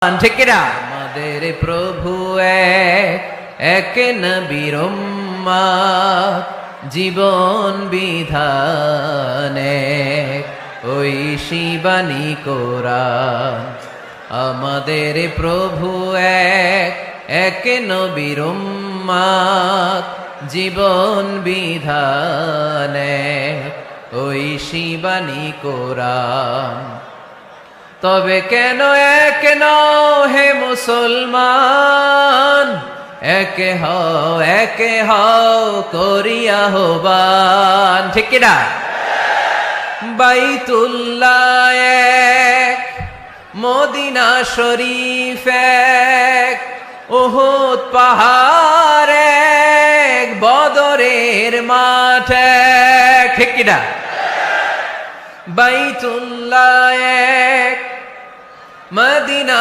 ঠিক কিনা? আমাদের প্রভু এক নবীর উম্মত, জীবন বিধানে ওই শিবানী কোরআন। আমাদের প্রভু এক নবীর উম্মত, জীবন বিধানে ওই শিবানী কোরআন। তবে কেন এক নও হে মুসলমান, একে হও করিয়া আহ্বান। ঠিক কিনা? বাইতুল্লাহ এক, মদিনা শরীফ এক, উহুদ পাহাড় এক, বদরের মাঠ এক। ঠিক কিনা? বাইতুল্লাহ এক, মদিনা